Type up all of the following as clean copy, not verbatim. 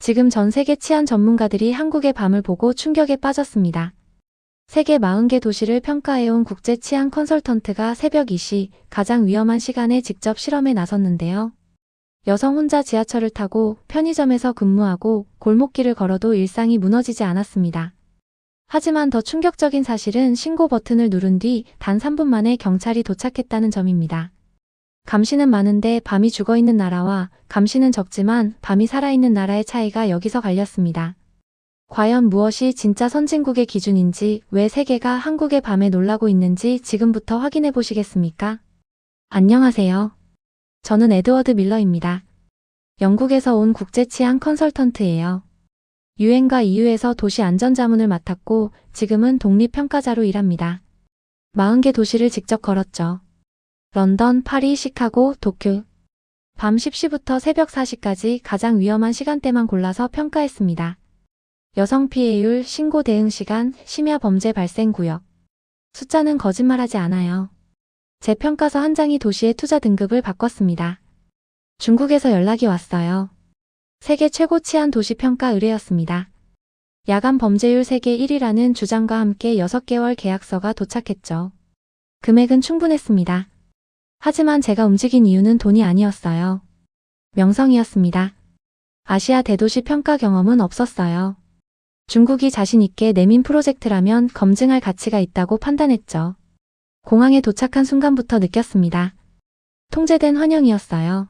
지금 전 세계 치안 전문가들이 한국의 밤을 보고 충격에 빠졌습니다. 세계 40개 도시를 평가해온 국제 치안 컨설턴트가 새벽 2시 가장 위험한 시간에 직접 실험에 나섰는데요. 여성 혼자 지하철을 타고 편의점에서 근무하고 골목길을 걸어도 일상이 무너지지 않았습니다. 하지만 더 충격적인 사실은 신고 버튼을 누른 뒤 단 3분 만에 경찰이 도착했다는 점입니다. 감시는 많은데 밤이 죽어있는 나라와 감시는 적지만 밤이 살아있는 나라의 차이가 여기서 갈렸습니다. 과연 무엇이 진짜 선진국의 기준인지, 왜 세계가 한국의 밤에 놀라고 있는지 지금부터 확인해 보시겠습니까? 안녕하세요. 저는 에드워드 밀러입니다. 영국에서 온 국제 치안 컨설턴트예요. 유엔과 EU에서 도시 안전자문을 맡았고 지금은 독립평가자로 일합니다. 40개 도시를 직접 걸었죠. 런던, 파리, 시카고, 도쿄. 밤 10시부터 새벽 4시까지 가장 위험한 시간대만 골라서 평가했습니다. 여성 피해율, 신고 대응 시간, 심야 범죄 발생 구역. 숫자는 거짓말하지 않아요. 제 평가서 한 장이 도시의 투자 등급을 바꿨습니다. 중국에서 연락이 왔어요. 세계 최고 치안 도시 평가 의뢰였습니다. 야간 범죄율 세계 1위라는 주장과 함께 6개월 계약서가 도착했죠. 금액은 충분했습니다. 하지만 제가 움직인 이유는 돈이 아니었어요. 명성이었습니다. 아시아 대도시 평가 경험은 없었어요. 중국이 자신 있게 내민 프로젝트라면 검증할 가치가 있다고 판단했죠. 공항에 도착한 순간부터 느꼈습니다. 통제된 환영이었어요.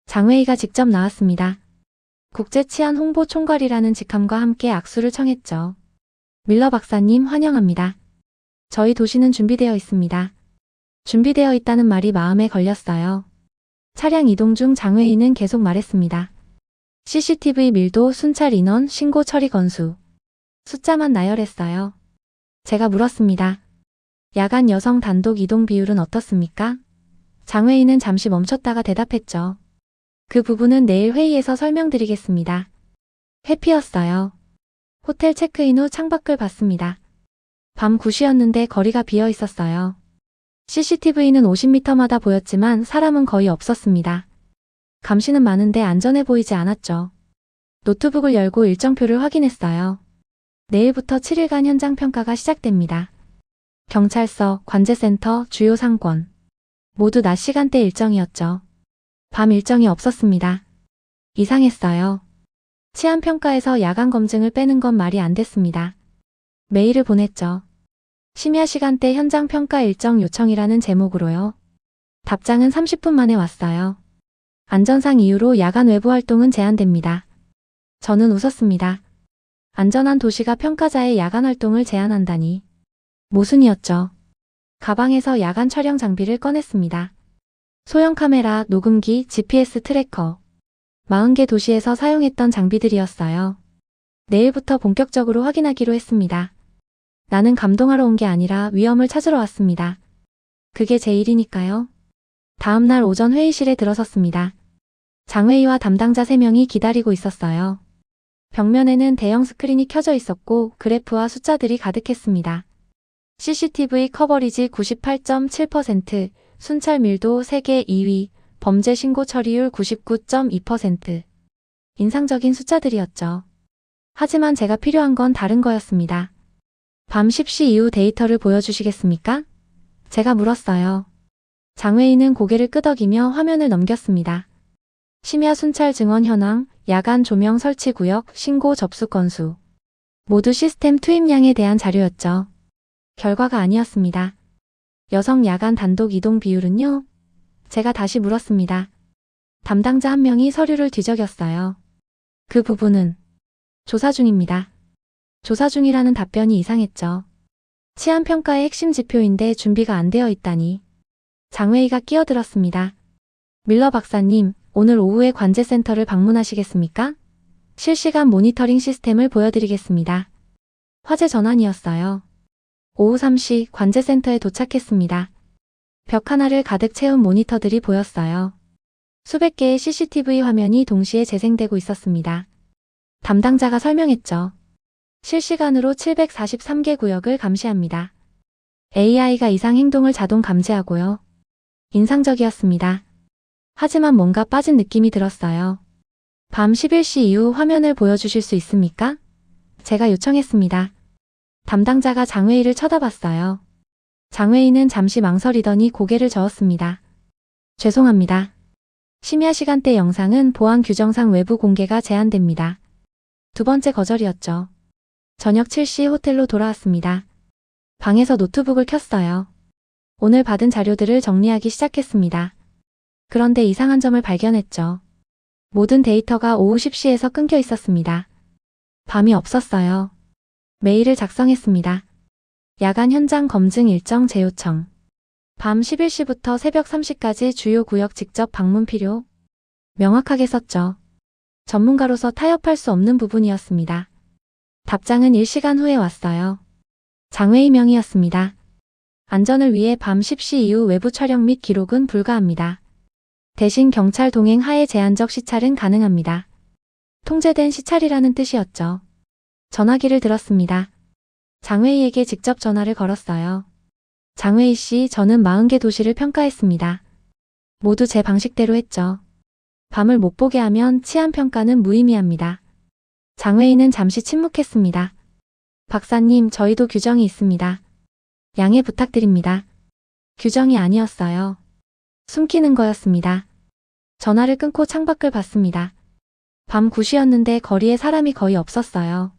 장웨이가 직접 나왔습니다. 국제치안 홍보 총괄이라는 직함과 함께 악수를 청했죠. 밀러 박사님 환영합니다. 저희 도시는 준비되어 있습니다. 준비되어 있다는 말이 마음에 걸렸어요. 차량 이동 중 장웨이는 계속 말했습니다. CCTV 밀도, 순찰 인원, 신고 처리 건수. 숫자만 나열했어요. 제가 물었습니다. 야간 여성 단독 이동 비율은 어떻습니까? 장웨이는 잠시 멈췄다가 대답했죠. 그 부분은 내일 회의에서 설명드리겠습니다. 해피였어요. 호텔 체크인 후 창밖을 봤습니다. 밤 9시였는데 거리가 비어 있었어요. CCTV는 50m마다 보였지만 사람은 거의 없었습니다. 감시는 많은데 안전해 보이지 않았죠. 노트북을 열고 일정표를 확인했어요. 내일부터 7일간 현장 평가가 시작됩니다. 경찰서, 관제센터, 주요 상권. 모두 낮 시간대 일정이었죠. 밤 일정이 없었습니다. 이상했어요. 치안평가에서 야간 검증을 빼는 건 말이 안 됐습니다. 메일을 보냈죠. 심야 시간대 현장 평가 일정 요청이라는 제목으로요. 답장은 30분 만에 왔어요. 안전상 이유로 야간 외부 활동은 제한됩니다. 저는 웃었습니다. 안전한 도시가 평가자의 야간 활동을 제한한다니. 모순이었죠. 가방에서 야간 촬영 장비를 꺼냈습니다. 소형 카메라, 녹음기, GPS 트래커. 40개 도시에서 사용했던 장비들이었어요. 내일부터 본격적으로 확인하기로 했습니다. 나는 감동하러 온 게 아니라 위험을 찾으러 왔습니다. 그게 제 일이니까요. 다음 날 오전 회의실에 들어섰습니다. 장회의와 담당자 3명이 기다리고 있었어요. 벽면에는 대형 스크린이 켜져 있었고 그래프와 숫자들이 가득했습니다. CCTV 커버리지 98.7%, 순찰 밀도 세계 2위, 범죄 신고 처리율 99.2%. 인상적인 숫자들이었죠. 하지만 제가 필요한 건 다른 거였습니다. 밤 10시 이후 데이터를 보여주시겠습니까? 제가 물었어요. 장회의는 고개를 끄덕이며 화면을 넘겼습니다. 심야 순찰 증언 현황, 야간 조명 설치 구역, 신고 접수 건수. 모두 시스템 투입량에 대한 자료였죠. 결과가 아니었습니다. 여성 야간 단독 이동 비율은요? 제가 다시 물었습니다. 담당자 한 명이 서류를 뒤적였어요. 그 부분은 조사 중입니다. 조사 중이라는 답변이 이상했죠. 치안평가의 핵심 지표인데 준비가 안 되어 있다니. 장회의가 끼어들었습니다. 밀러 박사님, 오늘 오후에 관제센터를 방문하시겠습니까? 실시간 모니터링 시스템을 보여드리겠습니다. 화재 전환이었어요. 오후 3시 관제센터에 도착했습니다. 벽 하나를 가득 채운 모니터들이 보였어요. 수백 개의 CCTV 화면이 동시에 재생되고 있었습니다. 담당자가 설명했죠. 실시간으로 743개 구역을 감시합니다. AI가 이상 행동을 자동 감지하고요. 인상적이었습니다. 하지만 뭔가 빠진 느낌이 들었어요. 밤 11시 이후 화면을 보여주실 수 있습니까? 제가 요청했습니다. 담당자가 장웨이를 쳐다봤어요. 장웨이는 잠시 망설이더니 고개를 저었습니다. 죄송합니다. 심야 시간대 영상은 보안 규정상 외부 공개가 제한됩니다. 두 번째 거절이었죠. 저녁 7시 호텔로 돌아왔습니다. 방에서 노트북을 켰어요. 오늘 받은 자료들을 정리하기 시작했습니다. 그런데 이상한 점을 발견했죠. 모든 데이터가 오후 10시에서 끊겨 있었습니다. 밤이 없었어요. 메일을 작성했습니다. 야간 현장 검증 일정 재요청. 밤 11시부터 새벽 3시까지 주요 구역 직접 방문 필요. 명확하게 썼죠. 전문가로서 타협할 수 없는 부분이었습니다. 답장은 1시간 후에 왔어요. 장웨이 명이었습니다. 안전을 위해 밤 10시 이후 외부 촬영 및 기록은 불가합니다. 대신 경찰 동행 하에 제한적 시찰은 가능합니다. 통제된 시찰이라는 뜻이었죠. 전화기를 들었습니다. 장웨이에게 직접 전화를 걸었어요. 장웨이 씨, 저는 40개 도시를 평가했습니다. 모두 제 방식대로 했죠. 밤을 못 보게 하면 치안 평가는 무의미합니다. 장웨이는 잠시 침묵했습니다. 박사님, 저희도 규정이 있습니다. 양해 부탁드립니다. 규정이 아니었어요. 숨기는 거였습니다. 전화를 끊고 창밖을 봤습니다. 밤 9시였는데 거리에 사람이 거의 없었어요.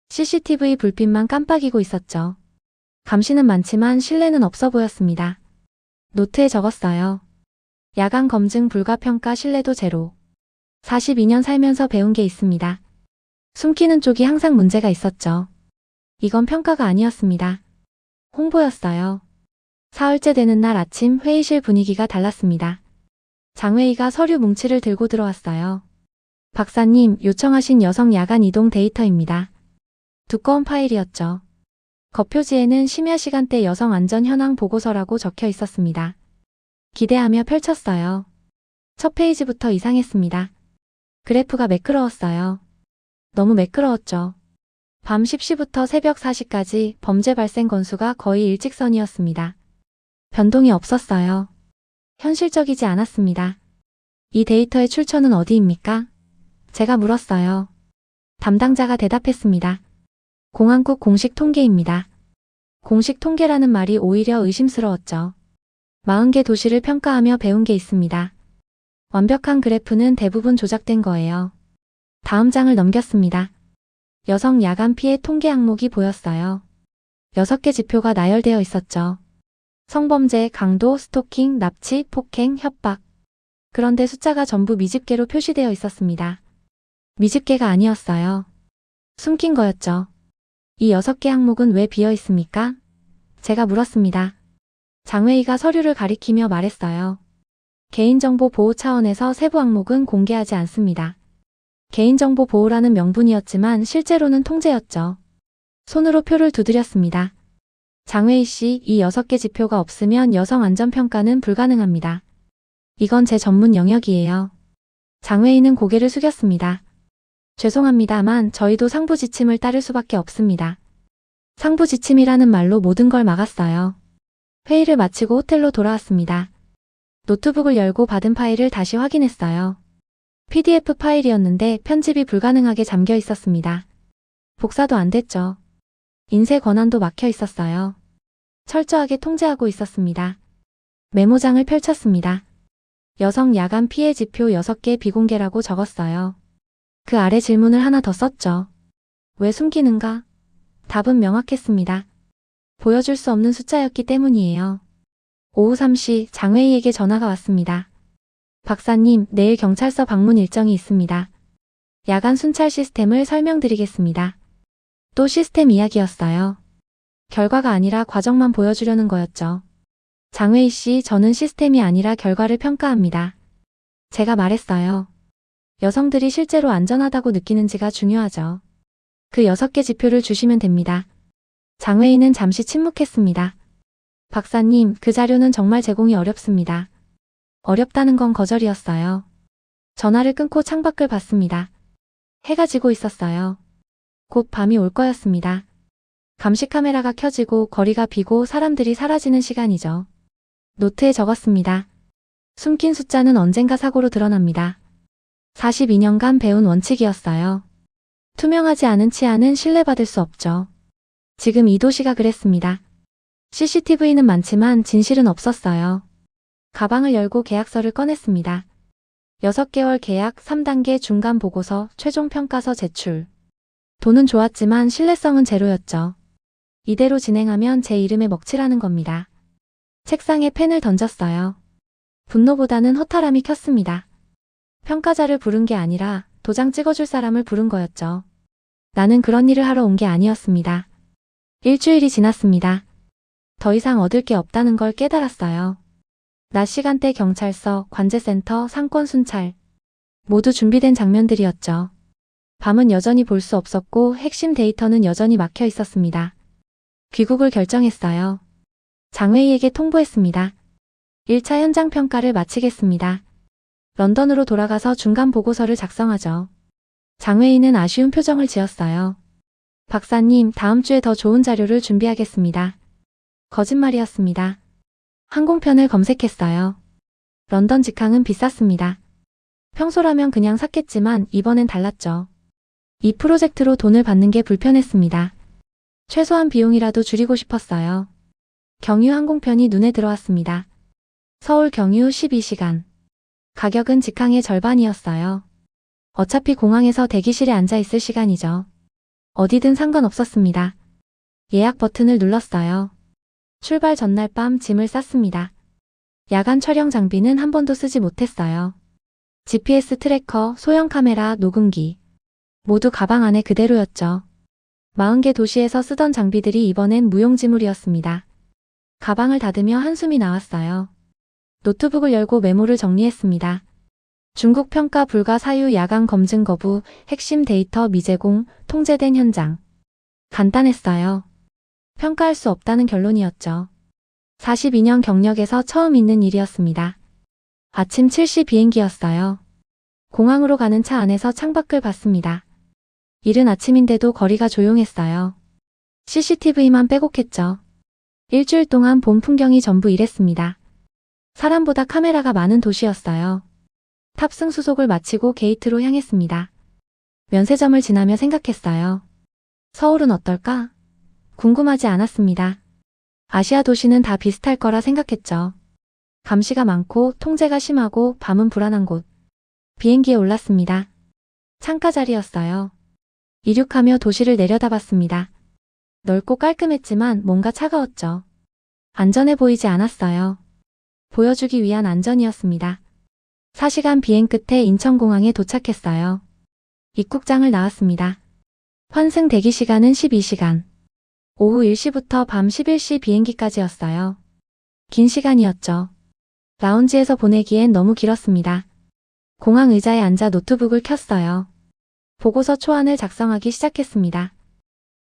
CCTV 불빛만 깜빡이고 있었죠. 감시는 많지만 신뢰는 없어 보였습니다. 노트에 적었어요. 야간 검증 불가평가 신뢰도 제로. 42년 살면서 배운 게 있습니다. 숨기는 쪽이 항상 문제가 있었죠. 이건 평가가 아니었습니다. 홍보였어요. 사흘째 되는 날 아침 회의실 분위기가 달랐습니다. 장웨이가 서류 뭉치를 들고 들어왔어요. 박사님, 요청하신 여성 야간 이동 데이터입니다. 두꺼운 파일이었죠. 겉표지에는 심야 시간대 여성 안전 현황 보고서라고 적혀 있었습니다. 기대하며 펼쳤어요. 첫 페이지부터 이상했습니다. 그래프가 매끄러웠어요. 너무 매끄러웠죠. 밤 10시부터 새벽 4시까지 범죄 발생 건수가 거의 일직선이었습니다. 변동이 없었어요. 현실적이지 않았습니다. 이 데이터의 출처는 어디입니까? 제가 물었어요. 담당자가 대답했습니다. 공안국 공식 통계입니다. 공식 통계라는 말이 오히려 의심스러웠죠. 40개 도시를 평가하며 배운 게 있습니다. 완벽한 그래프는 대부분 조작된 거예요. 다음 장을 넘겼습니다. 여성 야간 피해 통계 항목이 보였어요. 6개 지표가 나열되어 있었죠. 성범죄, 강도, 스토킹, 납치, 폭행, 협박. 그런데 숫자가 전부 미집계로 표시되어 있었습니다. 미집계가 아니었어요. 숨긴 거였죠. 이 6개 항목은 왜 비어 있습니까? 제가 물었습니다. 장웨이가 서류를 가리키며 말했어요. 개인정보 보호 차원에서 세부 항목은 공개하지 않습니다. 개인정보 보호라는 명분이었지만 실제로는 통제였죠. 손으로 표를 두드렸습니다. 장웨이 씨, 이 6개 지표가 없으면 여성 안전평가는 불가능합니다. 이건 제 전문 영역이에요. 장웨이는 고개를 숙였습니다. 죄송합니다만 저희도 상부 지침을 따를 수밖에 없습니다. 상부 지침이라는 말로 모든 걸 막았어요. 회의를 마치고 호텔로 돌아왔습니다. 노트북을 열고 받은 파일을 다시 확인했어요. PDF 파일이었는데 편집이 불가능하게 잠겨 있었습니다. 복사도 안 됐죠. 인쇄 권한도 막혀 있었어요. 철저하게 통제하고 있었습니다. 메모장을 펼쳤습니다. 여성 야간 피해 지표 6개 비공개라고 적었어요. 그 아래 질문을 하나 더 썼죠. 왜 숨기는가? 답은 명확했습니다. 보여줄 수 없는 숫자였기 때문이에요. 오후 3시 장웨이에게 전화가 왔습니다. 박사님, 내일 경찰서 방문 일정이 있습니다. 야간 순찰 시스템을 설명드리겠습니다. 또 시스템 이야기였어요. 결과가 아니라 과정만 보여주려는 거였죠. 장웨이 씨, 저는 시스템이 아니라 결과를 평가합니다. 제가 말했어요. 여성들이 실제로 안전하다고 느끼는지가 중요하죠. 그 6개 지표를 주시면 됩니다. 장웨이는 잠시 침묵했습니다. 박사님, 그 자료는 정말 제공이 어렵습니다. 어렵다는 건 거절이었어요. 전화를 끊고 창밖을 봤습니다. 해가 지고 있었어요. 곧 밤이 올 거였습니다. 감시 카메라가 켜지고 거리가 비고 사람들이 사라지는 시간이죠. 노트에 적었습니다. 숨긴 숫자는 언젠가 사고로 드러납니다. 42년간 배운 원칙이었어요. 투명하지 않은 치안은 신뢰받을 수 없죠. 지금 이 도시가 그랬습니다. CCTV는 많지만 진실은 없었어요. 가방을 열고 계약서를 꺼냈습니다. 6개월 계약, 3단계 중간 보고서, 최종 평가서 제출. 돈은 좋았지만 신뢰성은 제로였죠. 이대로 진행하면 제 이름에 먹칠하는 겁니다. 책상에 펜을 던졌어요. 분노보다는 허탈함이 켰습니다. 평가자를 부른 게 아니라 도장 찍어줄 사람을 부른 거였죠. 나는 그런 일을 하러 온 게 아니었습니다. 일주일이 지났습니다. 더 이상 얻을 게 없다는 걸 깨달았어요. 낮 시간대 경찰서, 관제센터, 상권 순찰. 모두 준비된 장면들이었죠. 밤은 여전히 볼 수 없었고 핵심 데이터는 여전히 막혀 있었습니다. 귀국을 결정했어요. 장회의에게 통보했습니다. 1차 현장 평가를 마치겠습니다. 런던으로 돌아가서 중간 보고서를 작성하죠. 장회의는 아쉬운 표정을 지었어요. 박사님, 다음 주에 더 좋은 자료를 준비하겠습니다. 거짓말이었습니다. 항공편을 검색했어요. 런던 직항은 비쌌습니다. 평소라면 그냥 샀겠지만 이번엔 달랐죠. 이 프로젝트로 돈을 받는 게 불편했습니다. 최소한 비용이라도 줄이고 싶었어요. 경유 항공편이 눈에 들어왔습니다. 서울 경유 12시간. 가격은 직항의 절반이었어요. 어차피 공항에서 대기실에 앉아 있을 시간이죠. 어디든 상관없었습니다. 예약 버튼을 눌렀어요. 출발 전날 밤 짐을 쌌습니다. 야간 촬영 장비는 한 번도 쓰지 못했어요. GPS 트래커, 소형 카메라, 녹음기. 모두 가방 안에 그대로였죠. 40개 도시에서 쓰던 장비들이 이번엔 무용지물이었습니다. 가방을 닫으며 한숨이 나왔어요. 노트북을 열고 메모를 정리했습니다. 중국 평가 불가 사유 야간 검증 거부, 핵심 데이터 미제공, 통제된 현장. 간단했어요. 평가할 수 없다는 결론이었죠. 42년 경력에서 처음 있는 일이었습니다. 아침 7시 비행기였어요. 공항으로 가는 차 안에서 창밖을 봤습니다. 이른 아침인데도 거리가 조용했어요. CCTV만 빼곡했죠. 일주일 동안 본 풍경이 전부 이랬습니다. 사람보다 카메라가 많은 도시였어요. 탑승 수속을 마치고 게이트로 향했습니다. 면세점을 지나며 생각했어요. 서울은 어떨까? 궁금하지 않았습니다. 아시아 도시는 다 비슷할 거라 생각했죠. 감시가 많고 통제가 심하고 밤은 불안한 곳. 비행기에 올랐습니다. 창가 자리였어요. 이륙하며 도시를 내려다봤습니다. 넓고 깔끔했지만 뭔가 차가웠죠. 안전해 보이지 않았어요. 보여주기 위한 안전이었습니다. 4시간 비행 끝에 인천공항에 도착했어요. 입국장을 나왔습니다. 환승 대기 시간은 12시간. 오후 1시부터 밤 11시 비행기까지였어요. 긴 시간이었죠. 라운지에서 보내기엔 너무 길었습니다. 공항 의자에 앉아 노트북을 켰어요. 보고서 초안을 작성하기 시작했습니다.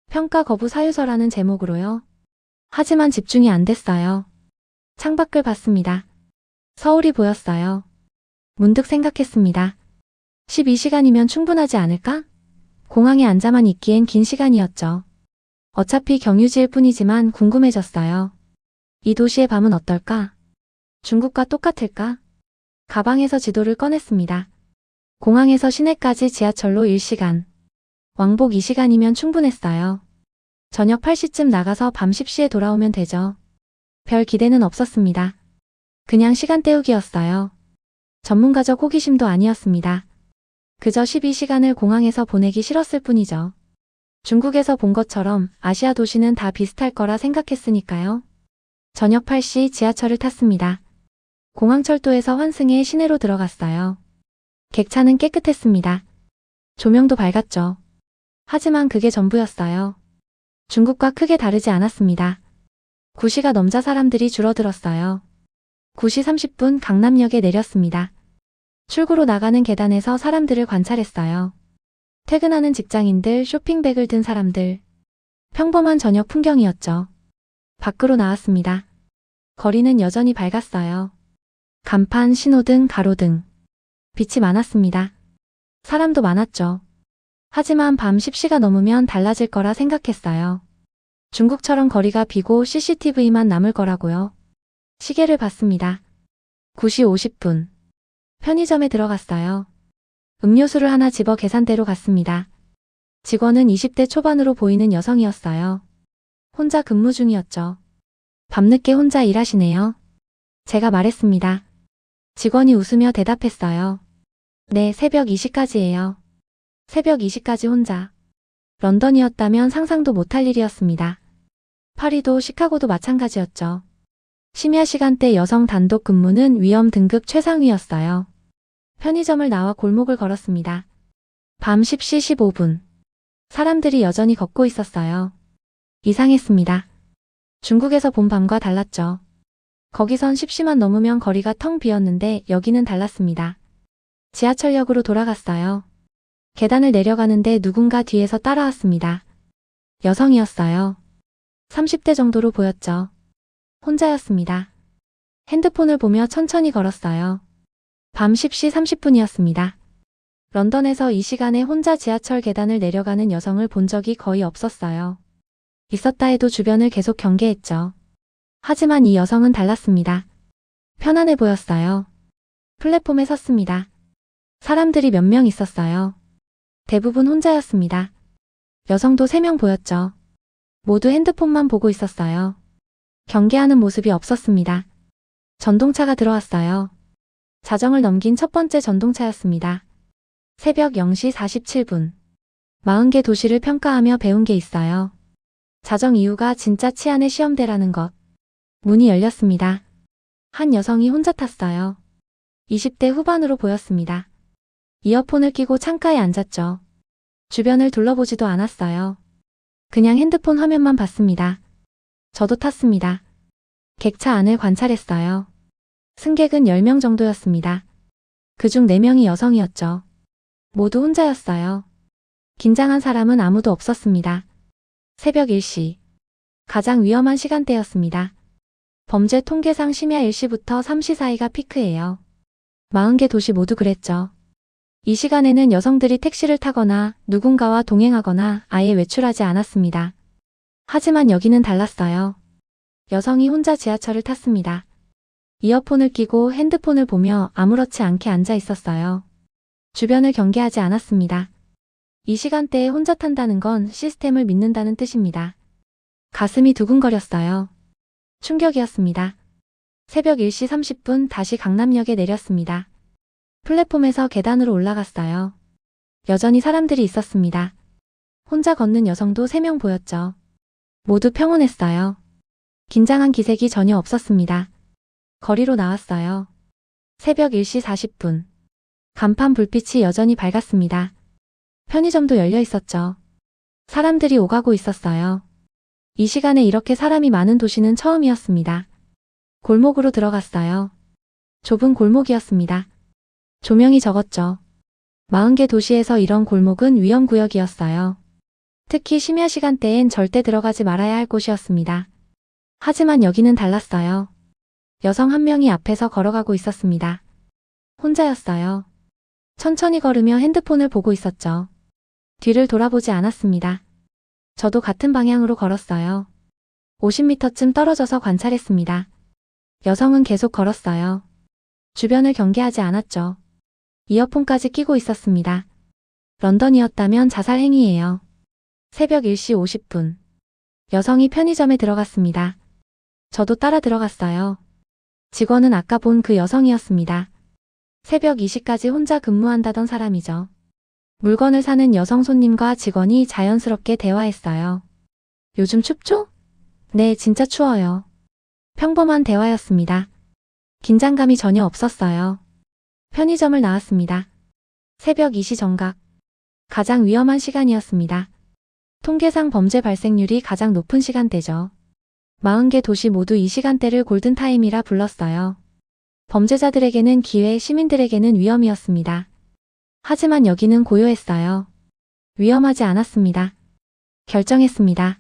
평가 거부 사유서라는 제목으로요. 하지만 집중이 안 됐어요. 창밖을 봤습니다. 서울이 보였어요. 문득 생각했습니다. 12시간이면 충분하지 않을까? 공항에 앉아만 있기엔 긴 시간이었죠. 어차피 경유지일 뿐이지만 궁금해졌어요. 이 도시의 밤은 어떨까? 중국과 똑같을까? 가방에서 지도를 꺼냈습니다. 공항에서 시내까지 지하철로 1시간. 왕복 2시간이면 충분했어요. 저녁 8시쯤 나가서 밤 10시에 돌아오면 되죠. 별 기대는 없었습니다. 그냥 시간 때우기였어요. 전문가적 호기심도 아니었습니다. 그저 12시간을 공항에서 보내기 싫었을 뿐이죠. 중국에서 본 것처럼 아시아 도시는 다 비슷할 거라 생각했으니까요. 저녁 8시 지하철을 탔습니다. 공항철도에서 환승해 시내로 들어갔어요. 객차는 깨끗했습니다. 조명도 밝았죠. 하지만 그게 전부였어요. 중국과 크게 다르지 않았습니다. 9시가 넘자 사람들이 줄어들었어요. 9시 30분 강남역에 내렸습니다. 출구로 나가는 계단에서 사람들을 관찰했어요. 퇴근하는 직장인들, 쇼핑백을 든 사람들. 평범한 저녁 풍경이었죠. 밖으로 나왔습니다. 거리는 여전히 밝았어요. 간판, 신호등, 가로등. 빛이 많았습니다. 사람도 많았죠. 하지만 밤 10시가 넘으면 달라질 거라 생각했어요. 중국처럼 거리가 비고 CCTV만 남을 거라고요. 시계를 봤습니다. 9시 50분. 편의점에 들어갔어요. 음료수를 하나 집어 계산대로 갔습니다. 직원은 20대 초반으로 보이는 여성이었어요. 혼자 근무 중이었죠. 밤늦게 혼자 일하시네요. 제가 말했습니다. 직원이 웃으며 대답했어요. 네, 새벽 2시까지예요. 새벽 2시까지 혼자. 런던이었다면 상상도 못할 일이었습니다. 파리도 시카고도 마찬가지였죠. 심야 시간대 여성 단독 근무는 위험 등급 최상위였어요. 편의점을 나와 골목을 걸었습니다. 밤 10시 15분. 사람들이 여전히 걷고 있었어요. 이상했습니다. 중국에서 본 밤과 달랐죠. 거기선 10시만 넘으면 거리가 텅 비었는데 여기는 달랐습니다. 지하철역으로 돌아갔어요. 계단을 내려가는데 누군가 뒤에서 따라왔습니다. 여성이었어요. 30대 정도로 보였죠. 혼자였습니다. 핸드폰을 보며 천천히 걸었어요. 밤 10시 30분이었습니다. 런던에서 이 시간에 혼자 지하철 계단을 내려가는 여성을 본 적이 거의 없었어요. 있었다 해도 주변을 계속 경계했죠. 하지만 이 여성은 달랐습니다. 편안해 보였어요. 플랫폼에 섰습니다. 사람들이 몇 명 있었어요. 대부분 혼자였습니다. 여성도 3명 보였죠. 모두 핸드폰만 보고 있었어요. 경계하는 모습이 없었습니다. 전동차가 들어왔어요. 자정을 넘긴 첫 번째 전동차였습니다. 새벽 0시 47분. 40개 도시를 평가하며 배운 게 있어요. 자정 이후가 진짜 치안의 시험대라는 것. 문이 열렸습니다. 한 여성이 혼자 탔어요. 20대 후반으로 보였습니다. 이어폰을 끼고 창가에 앉았죠. 주변을 둘러보지도 않았어요. 그냥 핸드폰 화면만 봤습니다. 저도 탔습니다. 객차 안을 관찰했어요. 승객은 10명 정도였습니다. 그중 4명이 여성이었죠. 모두 혼자였어요. 긴장한 사람은 아무도 없었습니다. 새벽 1시. 가장 위험한 시간대였습니다. 범죄 통계상 심야 1시부터 3시 사이가 피크예요. 40개 도시 모두 그랬죠. 이 시간에는 여성들이 택시를 타거나 누군가와 동행하거나 아예 외출하지 않았습니다. 하지만 여기는 달랐어요. 여성이 혼자 지하철을 탔습니다. 이어폰을 끼고 핸드폰을 보며 아무렇지 않게 앉아 있었어요. 주변을 경계하지 않았습니다. 이 시간대에 혼자 탄다는 건 시스템을 믿는다는 뜻입니다. 가슴이 두근거렸어요. 충격이었습니다. 새벽 1시 30분 다시 강남역에 내렸습니다. 플랫폼에서 계단으로 올라갔어요. 여전히 사람들이 있었습니다. 혼자 걷는 여성도 3명 보였죠. 모두 평온했어요. 긴장한 기색이 전혀 없었습니다. 거리로 나왔어요. 새벽 1시 40분. 간판 불빛이 여전히 밝았습니다. 편의점도 열려 있었죠. 사람들이 오가고 있었어요. 이 시간에 이렇게 사람이 많은 도시는 처음이었습니다. 골목으로 들어갔어요. 좁은 골목이었습니다. 조명이 적었죠. 40개 도시에서 이런 골목은 위험구역이었어요. 특히 심야 시간대엔 절대 들어가지 말아야 할 곳이었습니다. 하지만 여기는 달랐어요. 여성 한 명이 앞에서 걸어가고 있었습니다. 혼자였어요. 천천히 걸으며 핸드폰을 보고 있었죠. 뒤를 돌아보지 않았습니다. 저도 같은 방향으로 걸었어요. 50m쯤 떨어져서 관찰했습니다. 여성은 계속 걸었어요. 주변을 경계하지 않았죠. 이어폰까지 끼고 있었습니다. 런던이었다면 자살 행위예요. 새벽 1시 50분. 여성이 편의점에 들어갔습니다. 저도 따라 들어갔어요. 직원은 아까 본 그 여성이었습니다. 새벽 2시까지 혼자 근무한다던 사람이죠. 물건을 사는 여성 손님과 직원이 자연스럽게 대화했어요. 요즘 춥죠? 네, 진짜 추워요. 평범한 대화였습니다. 긴장감이 전혀 없었어요. 편의점을 나왔습니다. 새벽 2시 정각. 가장 위험한 시간이었습니다. 통계상 범죄 발생률이 가장 높은 시간대죠. 40개 도시 모두 이 시간대를 골든타임이라 불렀어요. 범죄자들에게는 기회, 시민들에게는 위험이었습니다. 하지만 여기는 고요했어요. 위험하지 않았습니다. 결정했습니다.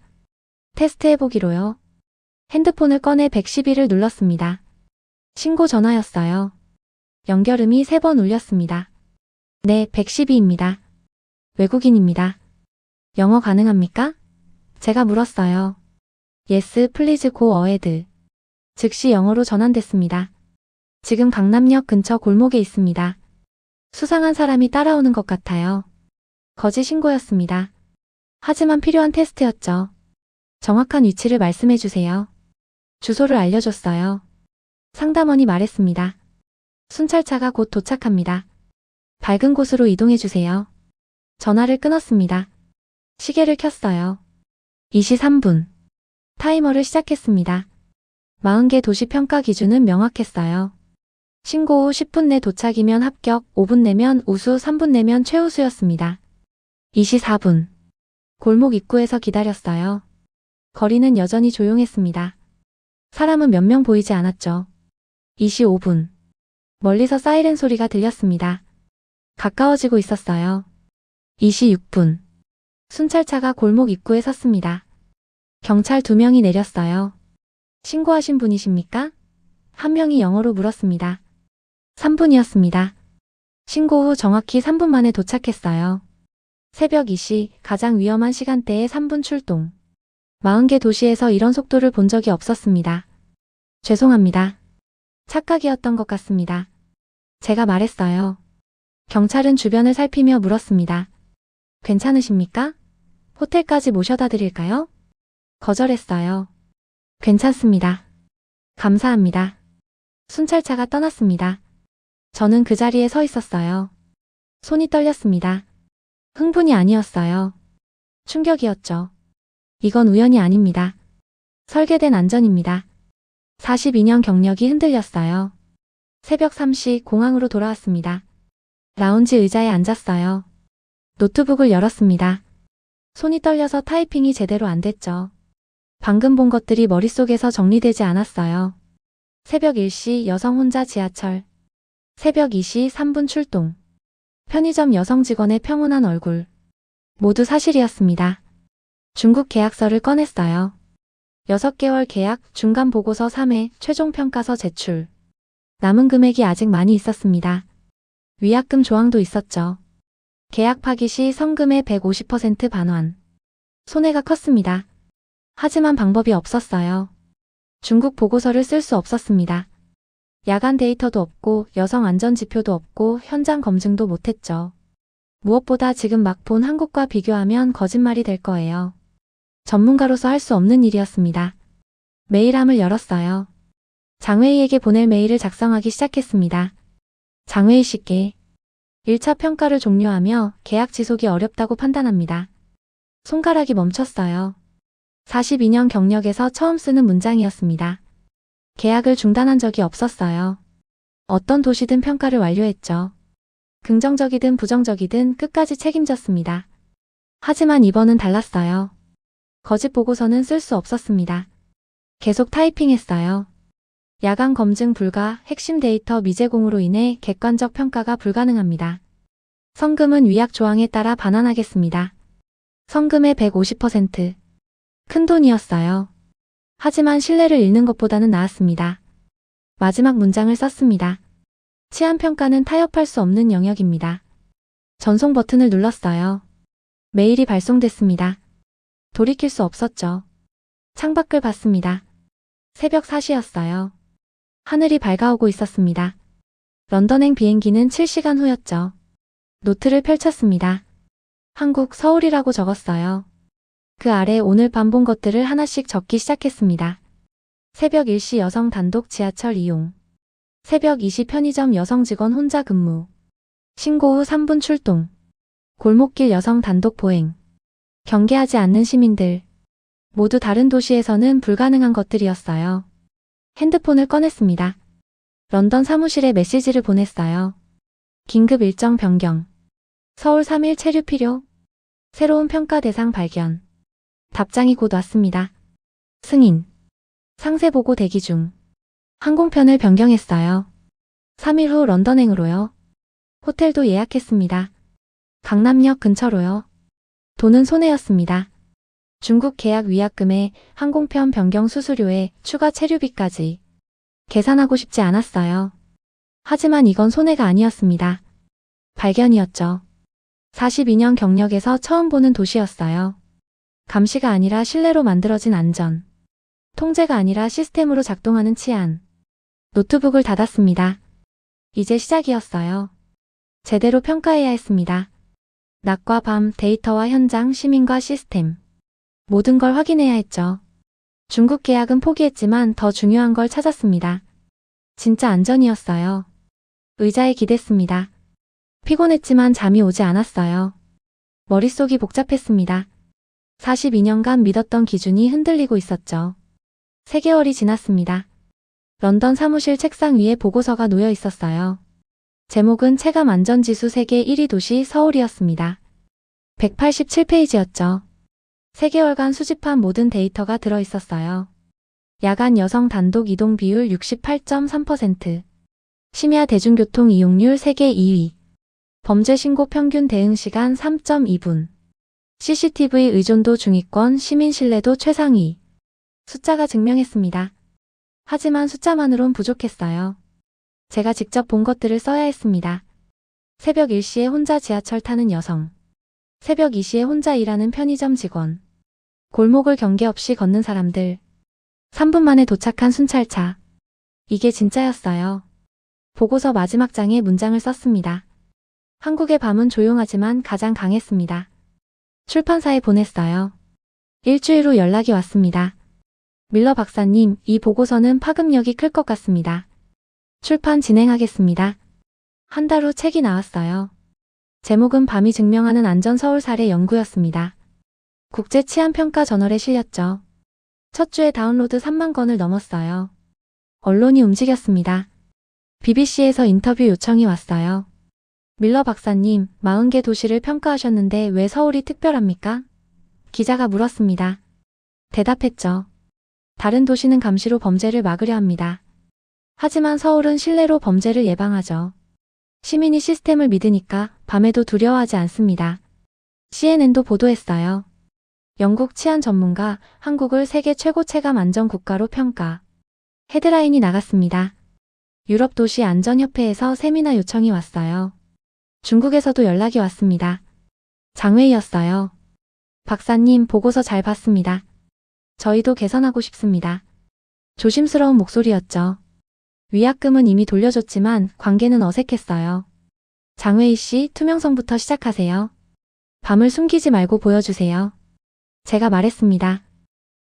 테스트해보기로요. 핸드폰을 꺼내 112를 눌렀습니다. 신고 전화였어요. 연결음이 3번 울렸습니다. 네, 112입니다. 외국인입니다. 영어 가능합니까? 제가 물었어요. Yes, please go ahead. 즉시 영어로 전환됐습니다. 지금 강남역 근처 골목에 있습니다. 수상한 사람이 따라오는 것 같아요. 거짓 신고였습니다. 하지만 필요한 테스트였죠. 정확한 위치를 말씀해 주세요. 주소를 알려줬어요. 상담원이 말했습니다. 순찰차가 곧 도착합니다. 밝은 곳으로 이동해 주세요. 전화를 끊었습니다. 시계를 켰어요. 2시 3분. 타이머를 시작했습니다. 40개 도시 평가 기준은 명확했어요. 신고 후 10분 내 도착이면 합격, 5분 내면 우수, 3분 내면 최우수였습니다. 2시 4분. 골목 입구에서 기다렸어요. 거리는 여전히 조용했습니다. 사람은 몇 명 보이지 않았죠. 2시 5분. 멀리서 사이렌 소리가 들렸습니다. 가까워지고 있었어요. 2시 6분. 순찰차가 골목 입구에 섰습니다. 경찰 2명이 내렸어요. 신고하신 분이십니까? 한 명이 영어로 물었습니다. 3분이었습니다. 신고 후 정확히 3분 만에 도착했어요. 새벽 2시, 가장 위험한 시간대에 3분 출동. 40개 도시에서 이런 속도를 본 적이 없었습니다. 죄송합니다. 착각이었던 것 같습니다. 제가 말했어요. 경찰은 주변을 살피며 물었습니다. 괜찮으십니까? 호텔까지 모셔다 드릴까요? 거절했어요. 괜찮습니다. 감사합니다. 순찰차가 떠났습니다. 저는 그 자리에 서 있었어요. 손이 떨렸습니다. 흥분이 아니었어요. 충격이었죠. 이건 우연이 아닙니다. 설계된 안전입니다. 42년 경력이 흔들렸어요. 새벽 3시 공항으로 돌아왔습니다. 라운지 의자에 앉았어요. 노트북을 열었습니다. 손이 떨려서 타이핑이 제대로 안 됐죠. 방금 본 것들이 머릿속에서 정리되지 않았어요. 새벽 1시 여성 혼자 지하철. 새벽 2시 3분 출동. 편의점 여성 직원의 평온한 얼굴. 모두 사실이었습니다. 중국 계약서를 꺼냈어요. 6개월 계약, 중간 보고서 3회, 최종 평가서 제출. 남은 금액이 아직 많이 있었습니다. 위약금 조항도 있었죠. 계약 파기 시 성금의 150% 반환. 손해가 컸습니다. 하지만 방법이 없었어요. 중국 보고서를 쓸 수 없었습니다. 야간 데이터도 없고 여성 안전 지표도 없고 현장 검증도 못했죠. 무엇보다 지금 막 본 한국과 비교하면 거짓말이 될 거예요. 전문가로서 할 수 없는 일이었습니다. 메일함을 열었어요. 장웨이에게 보낼 메일을 작성하기 시작했습니다. 장웨이 씨께 1차 평가를 종료하며 계약 지속이 어렵다고 판단합니다. 손가락이 멈췄어요. 42년 경력에서 처음 쓰는 문장이었습니다. 계약을 중단한 적이 없었어요. 어떤 도시든 평가를 완료했죠. 긍정적이든 부정적이든 끝까지 책임졌습니다. 하지만 이번은 달랐어요. 거짓 보고서는 쓸 수 없었습니다. 계속 타이핑했어요. 야간 검증 불가, 핵심 데이터 미제공으로 인해 객관적 평가가 불가능합니다. 성금은 위약 조항에 따라 반환하겠습니다. 성금의 150%. 큰 돈이었어요. 하지만 신뢰를 잃는 것보다는 나았습니다. 마지막 문장을 썼습니다. 치안 평가는 타협할 수 없는 영역입니다. 전송 버튼을 눌렀어요. 메일이 발송됐습니다. 돌이킬 수 없었죠. 창밖을 봤습니다. 새벽 4시였어요. 하늘이 밝아오고 있었습니다. 런던행 비행기는 7시간 후였죠. 노트를 펼쳤습니다. 한국 서울이라고 적었어요. 그 아래 오늘 밤 본 것들을 하나씩 적기 시작했습니다. 새벽 1시 여성 단독 지하철 이용. 새벽 2시 편의점 여성 직원 혼자 근무. 신고 후 3분 출동. 골목길 여성 단독 보행. 경계하지 않는 시민들. 모두 다른 도시에서는 불가능한 것들이었어요. 핸드폰을 꺼냈습니다. 런던 사무실에 메시지를 보냈어요. 긴급 일정 변경. 서울 3일 체류 필요. 새로운 평가 대상 발견. 답장이 곧 왔습니다. 승인. 상세 보고 대기 중. 항공편을 변경했어요. 3일 후 런던행으로요. 호텔도 예약했습니다. 강남역 근처로요. 돈은 손해였습니다. 중국 계약 위약금에 항공편 변경 수수료에 추가 체류비까지. 계산하고 싶지 않았어요. 하지만 이건 손해가 아니었습니다. 발견이었죠. 42년 경력에서 처음 보는 도시였어요. 감시가 아니라 신뢰로 만들어진 안전. 통제가 아니라 시스템으로 작동하는 치안. 노트북을 닫았습니다. 이제 시작이었어요. 제대로 평가해야 했습니다. 낮과 밤, 데이터와 현장, 시민과 시스템. 모든 걸 확인해야 했죠. 중국 계약은 포기했지만 더 중요한 걸 찾았습니다. 진짜 안전이었어요. 의자에 기댔습니다. 피곤했지만 잠이 오지 않았어요. 머릿속이 복잡했습니다. 42년간 믿었던 기준이 흔들리고 있었죠. 3개월이 지났습니다. 런던 사무실 책상 위에 보고서가 놓여 있었어요. 제목은 체감 안전지수 세계 1위 도시 서울이었습니다. 187페이지였죠. 3개월간 수집한 모든 데이터가 들어 있었어요. 야간 여성 단독 이동 비율 68.3%, 심야 대중교통 이용률 세계 2위, 범죄 신고 평균 대응 시간 3.2분, CCTV 의존도 중위권, 시민 신뢰도 최상위. 숫자가 증명했습니다. 하지만 숫자만으론 부족했어요. 제가 직접 본 것들을 써야 했습니다. 새벽 1시에 혼자 지하철 타는 여성, 새벽 2시에 혼자 일하는 편의점 직원, 골목을 경계 없이 걷는 사람들, 3분 만에 도착한 순찰차. 이게 진짜였어요. 보고서 마지막 장에 문장을 썼습니다. 한국의 밤은 조용하지만 가장 강했습니다. 출판사에 보냈어요. 일주일 후 연락이 왔습니다. 밀러 박사님, 이 보고서는 파급력이 클 것 같습니다. 출판 진행하겠습니다. 한 달 후 책이 나왔어요. 제목은 밤이 증명하는 안전서울 사례 연구였습니다. 국제치안평가 저널에 실렸죠. 첫 주에 다운로드 3만 건을 넘었어요. 언론이 움직였습니다. BBC에서 인터뷰 요청이 왔어요. 밀러 박사님, 40개 도시를 평가하셨는데 왜 서울이 특별합니까? 기자가 물었습니다. 대답했죠. 다른 도시는 감시로 범죄를 막으려 합니다. 하지만 서울은 신뢰로 범죄를 예방하죠. 시민이 시스템을 믿으니까 밤에도 두려워하지 않습니다. CNN도 보도했어요. 영국 치안 전문가, 한국을 세계 최고 체감 안전 국가로 평가. 헤드라인이 나갔습니다. 유럽 도시 안전협회에서 세미나 요청이 왔어요. 중국에서도 연락이 왔습니다. 장회의였어요. 박사님, 보고서 잘 봤습니다. 저희도 개선하고 싶습니다. 조심스러운 목소리였죠. 위약금은 이미 돌려줬지만 관계는 어색했어요. 장회의 씨, 투명성부터 시작하세요. 밤을 숨기지 말고 보여주세요. 제가 말했습니다.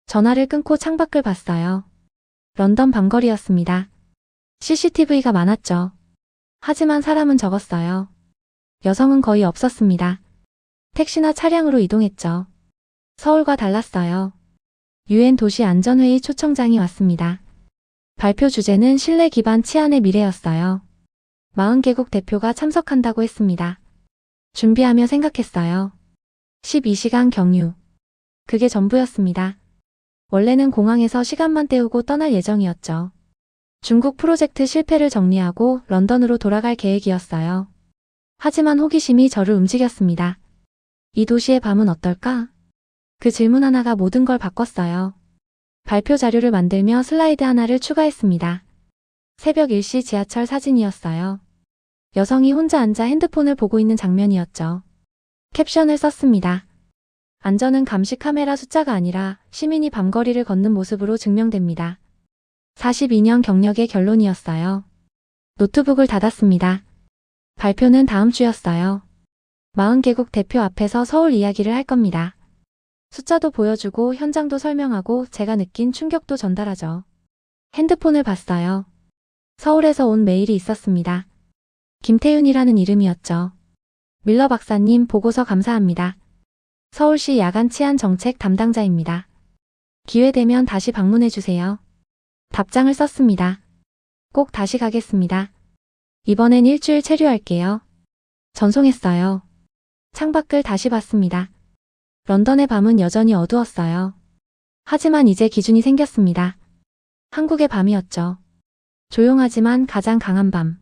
전화를 끊고 창밖을 봤어요. 런던 밤거리였습니다. CCTV가 많았죠. 하지만 사람은 적었어요. 여성은 거의 없었습니다. 택시나 차량으로 이동했죠. 서울과 달랐어요. UN 도시안전회의 초청장이 왔습니다. 발표 주제는 신뢰 기반 치안의 미래였어요. 40개국 대표가 참석한다고 했습니다. 준비하며 생각했어요. 12시간 경유. 그게 전부였습니다. 원래는 공항에서 시간만 때우고 떠날 예정이었죠. 중국 프로젝트 실패를 정리하고 런던으로 돌아갈 계획이었어요. 하지만 호기심이 저를 움직였습니다. 이 도시의 밤은 어떨까? 그 질문 하나가 모든 걸 바꿨어요. 발표 자료를 만들며 슬라이드 하나를 추가했습니다. 새벽 1시 지하철 사진이었어요. 여성이 혼자 앉아 핸드폰을 보고 있는 장면이었죠. 캡션을 썼습니다. 안전은 감시 카메라 숫자가 아니라 시민이 밤거리를 걷는 모습으로 증명됩니다. 42년 경력의 결론이었어요. 노트북을 닫았습니다. 발표는 다음 주였어요. 40개국 대표 앞에서 서울 이야기를 할 겁니다. 숫자도 보여주고 현장도 설명하고 제가 느낀 충격도 전달하죠. 핸드폰을 봤어요. 서울에서 온 메일이 있었습니다. 김태윤이라는 이름이었죠. 밀러 박사님, 보고서 감사합니다. 서울시 야간 치안 정책 담당자입니다. 기회되면 다시 방문해주세요. 답장을 썼습니다. 꼭 다시 가겠습니다. 이번엔 일주일 체류할게요. 전송했어요. 창밖을 다시 봤습니다. 런던의 밤은 여전히 어두웠어요. 하지만 이제 기준이 생겼습니다. 한국의 밤이었죠. 조용하지만 가장 강한 밤.